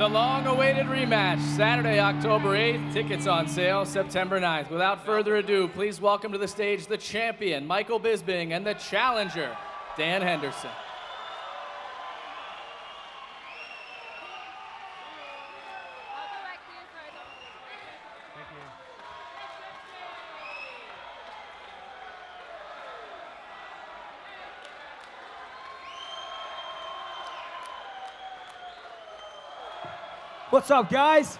The long-awaited rematch, Saturday, October 8th. Tickets on sale September 9th. Without further ado, please welcome to the stage the champion, Michael Bisping, and the challenger, Dan Henderson. What's up, guys?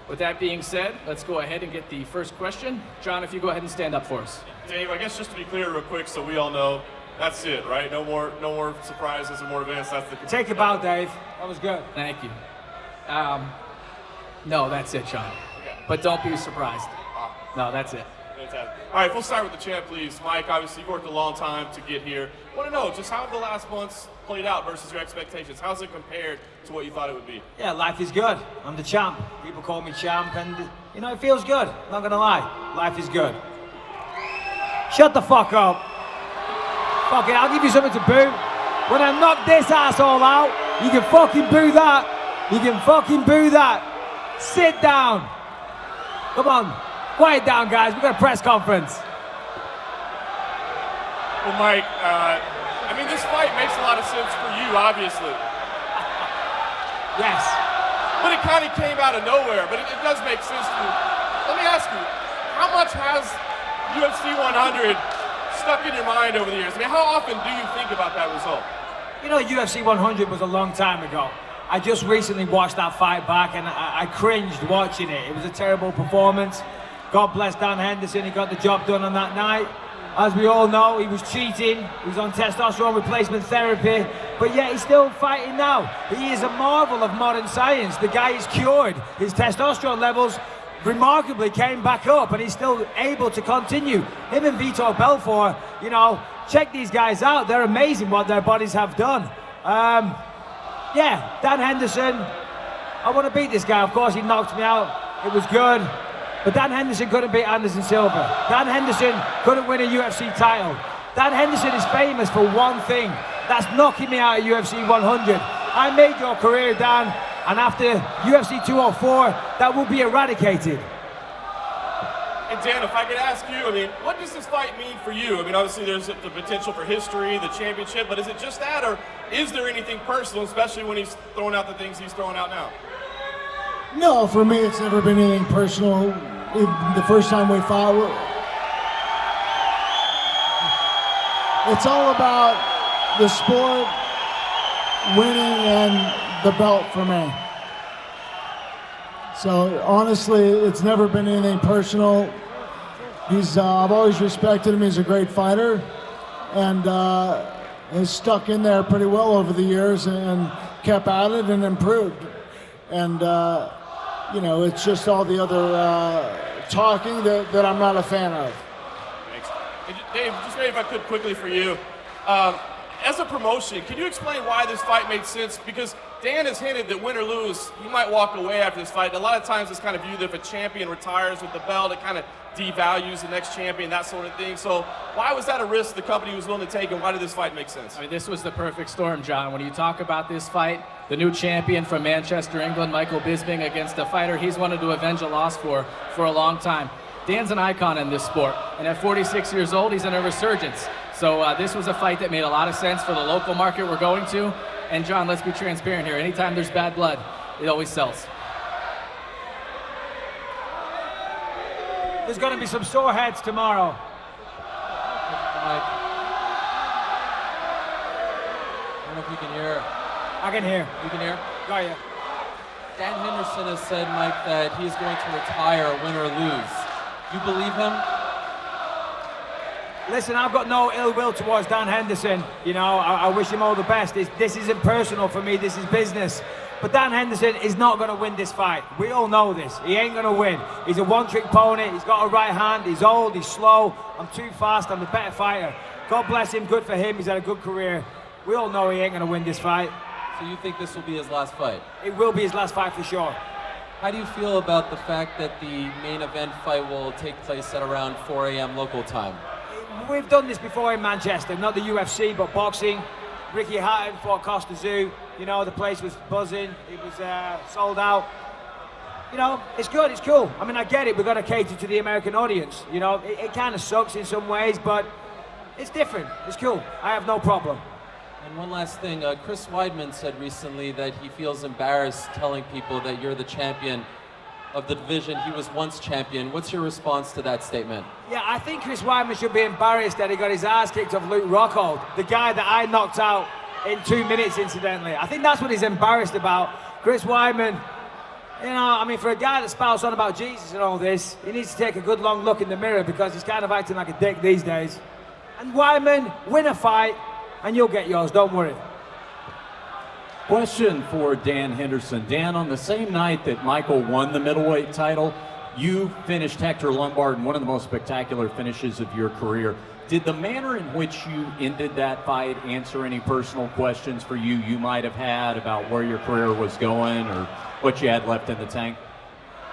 With that being said, let's go ahead and get the first question. John, if you go ahead and stand up for us. Dave, I guess just to be clear real quick so we all know, that's it, right? No more surprises or more events. That's the Take a bow, Dave. That was good. Thank you. No, that's it, John. Okay. But don't be surprised. No, that's it. Fantastic. All right, we'll start with the champ, please. Mike, obviously you've worked a long time to get here. I want to know, just how have the last months played out versus your expectations? How's it compared to what you thought it would be? Yeah, life is good. I'm the champ. People call me champ, and, you know, it feels good. Not gonna lie. Life is good. Shut the fuck up. Fuck it, I'll give you something to boo. When I knock this asshole out, you can fucking boo that. You can fucking boo that. Sit down. Come on. Quiet down, guys. We've got a press conference. Well, Mike, I mean, this fight makes a lot of sense for you, obviously. Yes. But it kind of came out of nowhere, but it does make sense to you. Let me ask you, how much has UFC 100 stuck in your mind over the years? I mean, how often do you think about that result? You know, UFC 100 was a long time ago. I just recently watched that fight back, and I cringed watching it. It was a terrible performance. God bless Dan Henderson, he got the job done on that night. As we all know, he was cheating, he was on testosterone replacement therapy, but yet he's still fighting now. He is a marvel of modern science. The guy is cured. His testosterone levels remarkably came back up, and he's still able to continue. Him and Vitor Belfort, you know, check these guys out. They're amazing what their bodies have done. Yeah, Dan Henderson, I want to beat this guy. Of course, he knocked me out. It was good. But Dan Henderson couldn't beat Anderson Silva. Dan Henderson couldn't win a UFC title. Dan Henderson is famous for one thing. That's knocking me out of UFC 100. I made your career, Dan, and after UFC 204, that will be eradicated. And Dan, if I could ask you, I mean, what does this fight mean for you? I mean, obviously there's the potential for history, the championship, but is it just that, or is there anything personal, especially when he's throwing out the things he's throwing out now? No, for me, it's never been anything personal. The first time we fought, it's all about the sport, winning, and the belt for me. So honestly, it's never been anything personal. I've always respected him. He's a great fighter, and has stuck in there pretty well over the years and kept at it and improved. And you know, it's just all the other talking that I'm not a fan of. Thanks. Hey, Dave, just maybe if I could quickly for you, as a promotion, can you explain why this fight made sense? Because Dan has hinted that win or lose, he might walk away after this fight. A lot of times it's kind of viewed that if a champion retires with the belt, it kind of devalues the next champion, that sort of thing. So why was that a risk the company was willing to take, and why did this fight make sense? I mean, this was the perfect storm, John. When you talk about this fight, the new champion from Manchester, England, Michael Bisping, against a fighter he's wanted to avenge a loss for a long time. Dan's an icon in this sport, and at 46 years old, he's in a resurgence. So this was a fight that made a lot of sense for the local market we're going to. And John, let's be transparent here. Anytime there's bad blood, it always sells. There's going to be some sore heads tomorrow. Mike, I don't know if you can hear. I can hear. You can hear? Got you. Dan Henderson has said, Mike, that he's going to retire, win or lose. You believe him? Listen, I've got no ill will towards Dan Henderson. You know, I wish him all the best. This isn't personal for me, this is business. But Dan Henderson is not going to win this fight. We all know this. He ain't going to win. He's a one-trick pony. He's got a right hand. He's old. He's slow. I'm too fast. I'm the better fighter. God bless him. Good for him. He's had a good career. We all know he ain't going to win this fight. So you think this will be his last fight? It will be his last fight for sure. How do you feel about the fact that the main event fight will take place at around 4 a.m. local time? We've done this before in Manchester. Not the UFC, but boxing. Ricky Hatton fought Costa Zoo. You know, the place was buzzing. It was sold out. You know, it's good, it's cool. I mean, I get it, we've got to cater to the American audience. You know, it kind of sucks in some ways, but it's different. It's cool. I have no problem. And one last thing, Chris Weidman said recently that he feels embarrassed telling people that you're the champion of the division he was once champion. What's your response to that statement? Yeah, I think Chris Weidman should be embarrassed that he got his ass kicked off Luke Rockhold, the guy that I knocked out in 2 minutes, incidentally. I think that's what he's embarrassed about. Chris Weidman, you know, I mean, for a guy that spouts on about Jesus and all this, he needs to take a good long look in the mirror because he's kind of acting like a dick these days. And Weidman, win a fight, and you'll get yours, don't worry. Question for Dan Henderson. Dan, on the same night that Michael won the middleweight title, you finished Hector Lombard in one of the most spectacular finishes of your career. Did the manner in which you ended that fight answer any personal questions for you might have had about where your career was going or what you had left in the tank?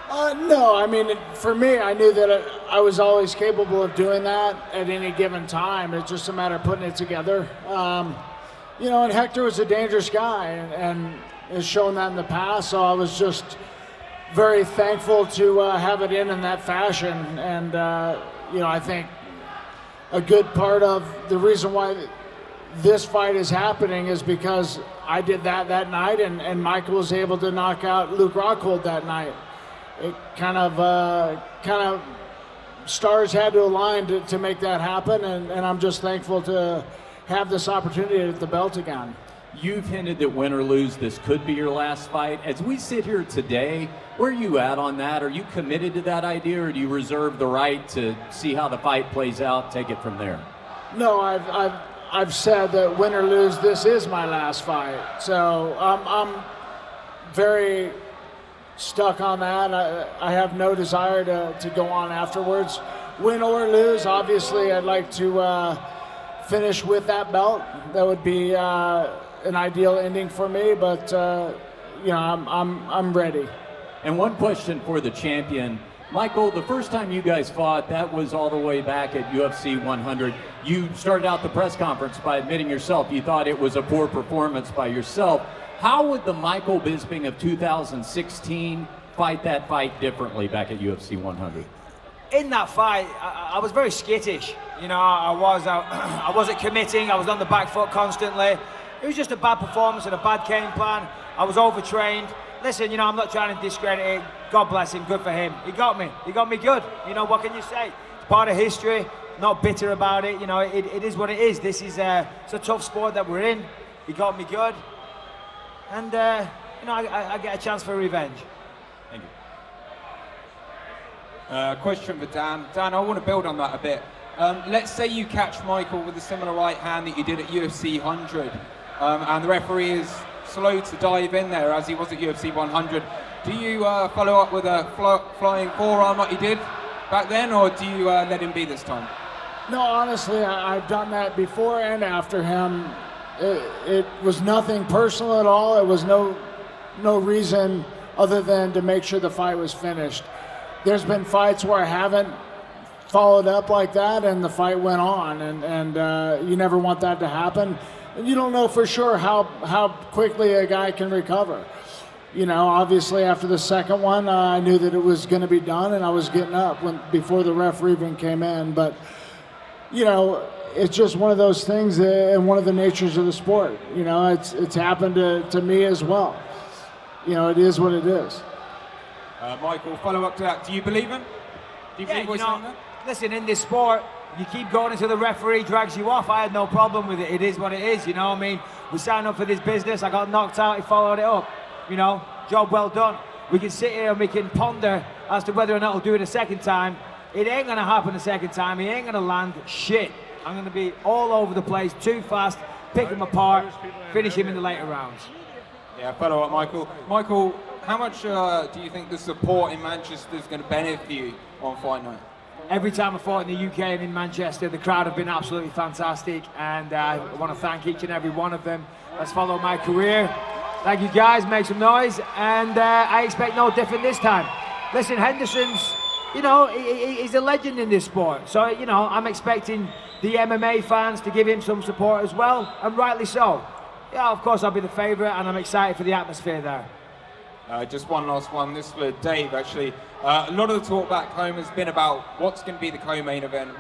No, I mean, for me, I knew that I was always capable of doing that at any given time. It's just a matter of putting it together. You know, and Hector was a dangerous guy and has shown that in the past, so I was just very thankful to have it in that fashion. And, you know, I think a good part of the reason why this fight is happening is because I did that night and Michael was able to knock out Luke Rockhold that night. It kind of stars had to align to make that happen, and I'm just thankful to have this opportunity to get the belt again. You've hinted that win or lose, this could be your last fight. As we sit here today, where are you at on that? Are you committed to that idea, or do you reserve the right to see how the fight plays out, take it from there? No, I've said that win or lose, this is my last fight. So I'm very stuck on that. I have no desire to go on afterwards. Win or lose, obviously I'd like to finish with that belt. That would be an ideal ending for me, but you know, I'm ready. And one question for the champion. Michael, the first time you guys fought, that was all the way back at UFC 100. You started out the press conference by admitting yourself you thought it was a poor performance by yourself. How would the Michael Bisping of 2016 fight that fight differently back at UFC 100? In that fight, I was very skittish. You know, I wasn't committing. I was on the back foot constantly. It was just a bad performance and a bad game plan. I was overtrained. Listen, you know, I'm not trying to discredit it. God bless him, good for him. He got me good. You know, what can you say? It's part of history, not bitter about it. You know, it is what it is. This is it's a tough sport that we're in. He got me good. And, you know, I get a chance for revenge. Thank you. Question for Dan. Dan, I want to build on that a bit. Let's say you catch Michael with a similar right hand that you did at UFC 100, and the referee is slow to dive in there as he was at UFC 100. Do you follow up with a flying forearm like you did back then, or do you let him be this time? No, honestly, I've done that before and after him. It was nothing personal at all. It was no reason other than to make sure the fight was finished. There's been fights where I haven't followed up like that and the fight went on, and you never want that to happen. And you don't know for sure how quickly a guy can recover. You know, obviously after the second one, I knew that it was going to be done, and I was getting up before the referee even came in. But, you know, it's just one of those things and one of the natures of the sport. You know, it's happened to me as well. You know, it is what it is. Michael, follow up to that. Do you believe him? Do you believe what he's saying there? Listen, in this sport, you keep going until the referee drags you off. I had no problem with it. It is what it is, you know. I mean, we signed up for this business. I got knocked out. He followed it up. You know, job well done. We can sit here and we can ponder as to whether or not he'll do it a second time. It ain't going to happen a second time. He ain't going to land shit. I'm going to be all over the place, too fast, pick him apart, finish him in the later rounds. Yeah, follow up, Michael. Michael, how much do you think the support in Manchester is going to benefit you on fight night? Every time I fought in the UK and in Manchester, the crowd have been absolutely fantastic, and I want to thank each and every one of them that's followed my career. Thank you guys, make some noise, and I expect no different this time. Listen, Henderson's, you know, he's a legend in this sport, so, you know, I'm expecting the MMA fans to give him some support as well, and rightly so. Yeah, of course I'll be the favourite, and I'm excited for the atmosphere there. Just one last one. This is for Dave, actually. A lot of the talk back home has been about what's going to be the co-main event.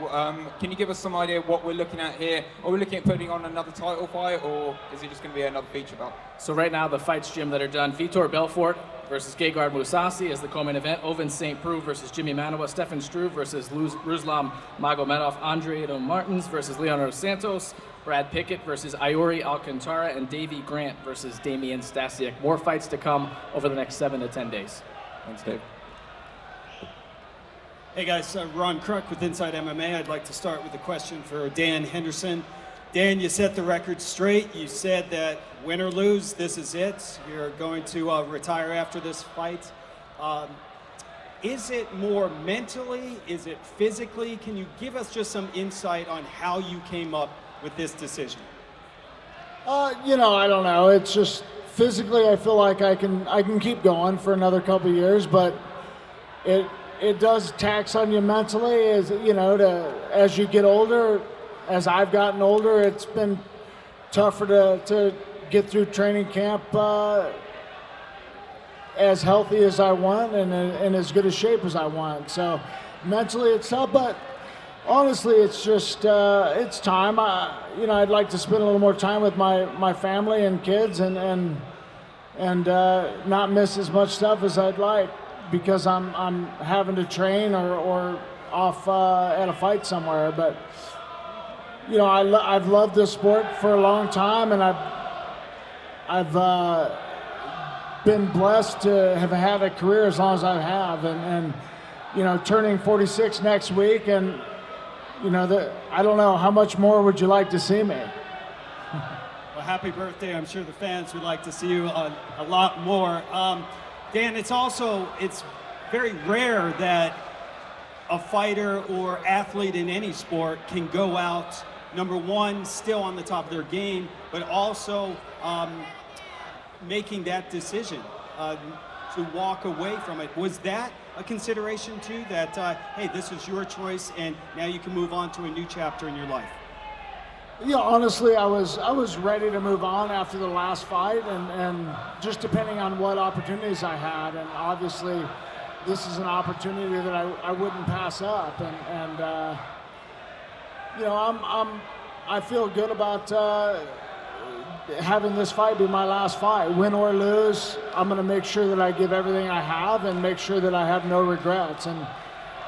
Can you give us some idea of what we're looking at here? Are we looking at putting on another title fight, or is it just going to be another feature bout? So right now, the fights, Jim, that are done, Vitor Belfort versus Gegard Mousasi is the co-main event. Oven St. Preux versus Jimmy Manoa. Stefan Struve versus Ruslan Magomedov. Andre Martins versus Leonardo Santos. Brad Pickett versus Iori Alcantara, and Davey Grant versus Damian Stasiak. More fights to come over the next 7 to 10 days. Thanks, Dave. Hey guys, Ron Crook with Inside MMA. I'd like to start with a question for Dan Henderson. Dan, you set the record straight. You said that win or lose, this is it. You're going to retire after this fight. Is it more mentally? Is it physically? Can you give us just some insight on how you came up with this decision? You know, I don't know. It's just physically, I feel like I can keep going for another couple of years, but it does tax on you mentally, as you know, as you get older. As I've gotten older, it's been tougher to get through training camp as healthy as I want and in as good a shape as I want. So mentally, it's tough, but honestly, it's just it's time. You know, I'd like to spend a little more time with my family and kids, and not miss as much stuff as I'd like because I'm having to train or off at a fight somewhere. But you know, I've loved this sport for a long time, and I've been blessed to have had a career as long as I have, and you know, turning 46 next week, and you know, I don't know, how much more would you like to see me? Well, happy birthday. I'm sure the fans would like to see you a lot more. Dan, it's very rare that a fighter or athlete in any sport can go out, number one, still on the top of their game, but also making that decision to walk away from it. Was that a consideration too, that hey, this is your choice and now you can move on to a new chapter in your life? Yeah, honestly, I was ready to move on after the last fight, and just depending on what opportunities I had, and obviously this is an opportunity that I wouldn't pass up, and you know, I feel good about having this fight be my last fight. Win or lose, I'm going to make sure that I give everything I have and make sure that I have no regrets. And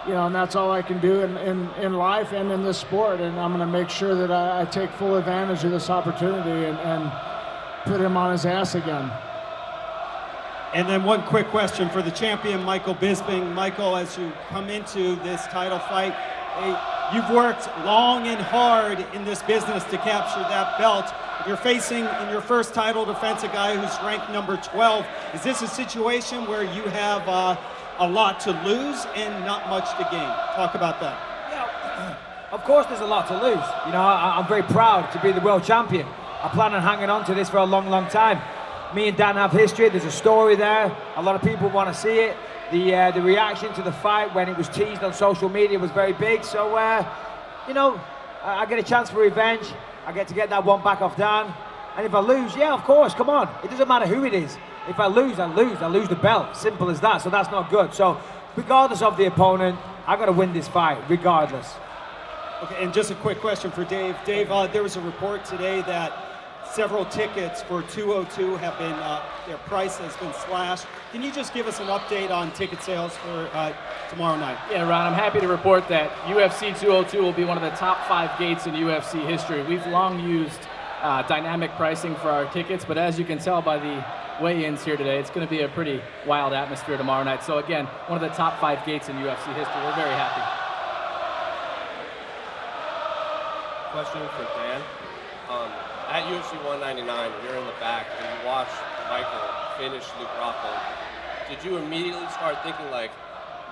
you know, and that's all I can do in life and in this sport. And I'm going to make sure that I take full advantage of this opportunity and put him on his ass again. And then one quick question for the champion, Michael Bisping. Michael, as you come into this title fight, you've worked long and hard in this business to capture that belt. You're facing in your first title defense a guy who's ranked number 12. Is this a situation where you have a lot to lose and not much to gain? Talk about that. Yeah, of course there's a lot to lose. You know, I'm very proud to be the world champion. I plan on hanging on to this for a long, long time. Me and Dan have history. There's a story there. A lot of people want to see it. The reaction to the fight when it was teased on social media was very big. So, you know, I get a chance for revenge. I get to get that one back off Dan. And if I lose, yeah, of course, come on. It doesn't matter who it is. If I lose, I lose. I lose the belt. Simple as that. So that's not good. So regardless of the opponent, I got to win this fight, regardless. Okay, and just a quick question for Dave. Dave, there was a report today that several tickets for 202 have been, their price has been slashed. Can you just give us an update on ticket sales for tomorrow night? Yeah, Ron, I'm happy to report that UFC 202 will be one of the top 5 gates in UFC history. We've long used dynamic pricing for our tickets, but as you can tell by the weigh-ins here today, it's going to be a pretty wild atmosphere tomorrow night. So again, one of the top 5 gates in UFC history. We're very happy. Question for Dan. At UFC 199, you're in the back and you watch Michael finish Luke Rockhold. Did you immediately start thinking, like,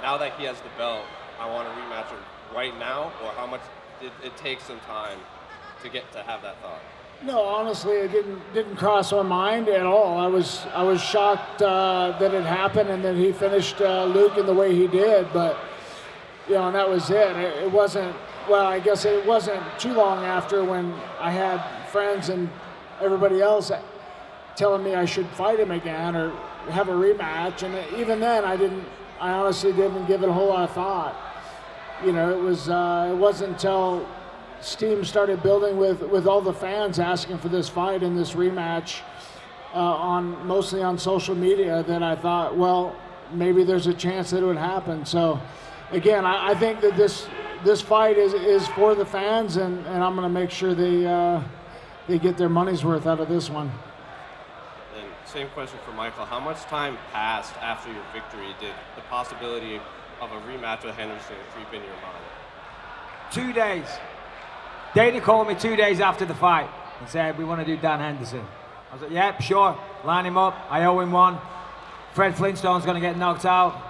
now that he has the belt, I want to rematch him right now? Or how much did it take some time to get to have that thought? No, honestly, it didn't cross my mind at all. I was shocked that it happened and that he finished Luke in the way he did. But you know, and that was it. It wasn't. Well, I guess it wasn't too long after when I had friends and everybody else telling me I should fight him again or have a rematch. And even then, I honestly didn't give it a whole lot of thought. You know, it wasn't until steam started building with all the fans asking for this fight and this rematch mostly on social media that I thought, well, maybe there's a chance that it would happen. So again, I think that this fight is for the fans, and I'm going to make sure they get their money's worth out of this one. And same question for Michael. How much time passed after your victory did the possibility of a rematch with Henderson creep in your mind? 2 days. Dana called me 2 days after the fight and said, we want to do Dan Henderson. I was like, yep, sure, line him up. I owe him one. Fred Flintstone's going to get knocked out.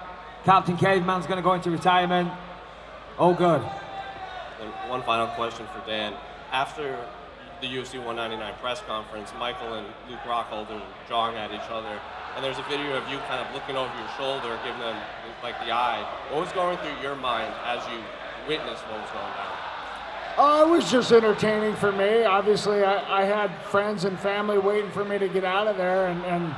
Captain Caveman's going to go into retirement. All good. And one final question for Dan. After the UFC 199 press conference, Michael and Luke Rockhold are jawing at each other, and there's a video of you kind of looking over your shoulder, giving them like the eye. What was going through your mind as you witnessed what was going down? It was just entertaining for me. Obviously, I had friends and family waiting for me to get out of there, and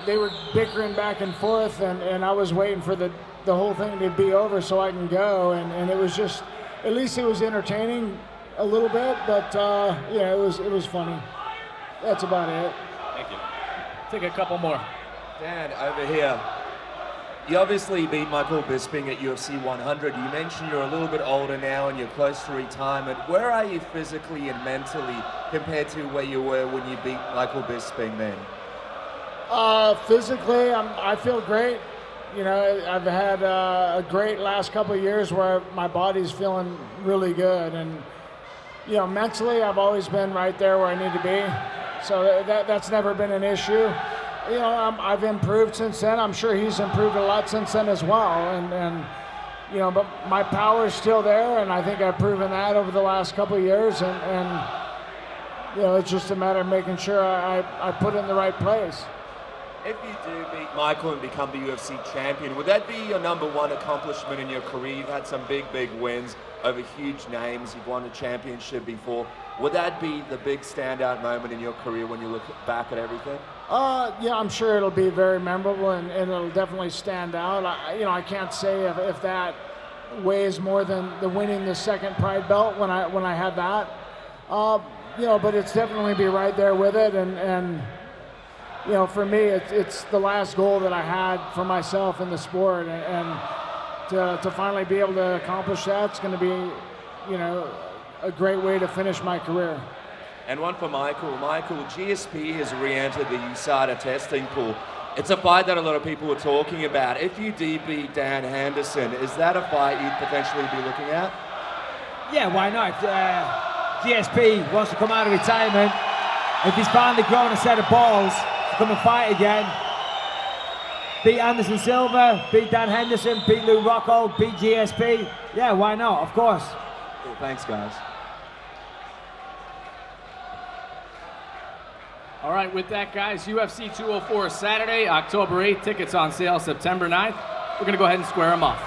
they were bickering back and forth, and I was waiting for the whole thing to be over so I can go, and it was just, at least it was entertaining a little bit, but yeah, it was funny. That's about it. Thank you. Take a couple more. Dan, over here. You obviously beat Michael Bisping at UFC 100. You mentioned you're a little bit older now and you're close to retirement. Where are you physically and mentally compared to where you were when you beat Michael Bisping then? Physically, I feel great. You know, I've had a great last couple of years where my body's feeling really good. And, you know, mentally, I've always been right there where I need to be. So that's never been an issue. You know, I've improved since then. I'm sure he's improved a lot since then as well. And you know, but my power's still there, and I think I've proven that over the last couple of years. And you know, it's just a matter of making sure I put it in the right place. If you do beat Michael and become the UFC champion, would that be your #1 accomplishment in your career? You've had some big wins over huge names. You've won a championship before. Would that be the big standout moment in your career when you look back at everything? Yeah, I'm sure it'll be very memorable, and it'll definitely stand out. You know, I can't say if that weighs more than the winning the second Pride belt when I had that. You know, but it's definitely be right there with it, and you know, for me, it's the last goal that I had for myself in the sport, and to finally be able to accomplish that's going to be, you know, a great way to finish my career. And one for Michael. Michael, GSP has re-entered the USADA testing pool. It's a fight that a lot of people are talking about. If you do beat Dan Henderson, is that a fight you'd potentially be looking at? Yeah, why not? GSP wants to come out of retirement. If he's finally grown a set of balls to come and fight again, beat Anderson Silva, beat Dan Henderson, beat Lou Rocco, beat GSP. Yeah, why not? Of course. Cool, thanks, guys. All right, with that, guys, UFC 204 Saturday, October 8th. Tickets on sale September 9th. We're going to go ahead and square them off.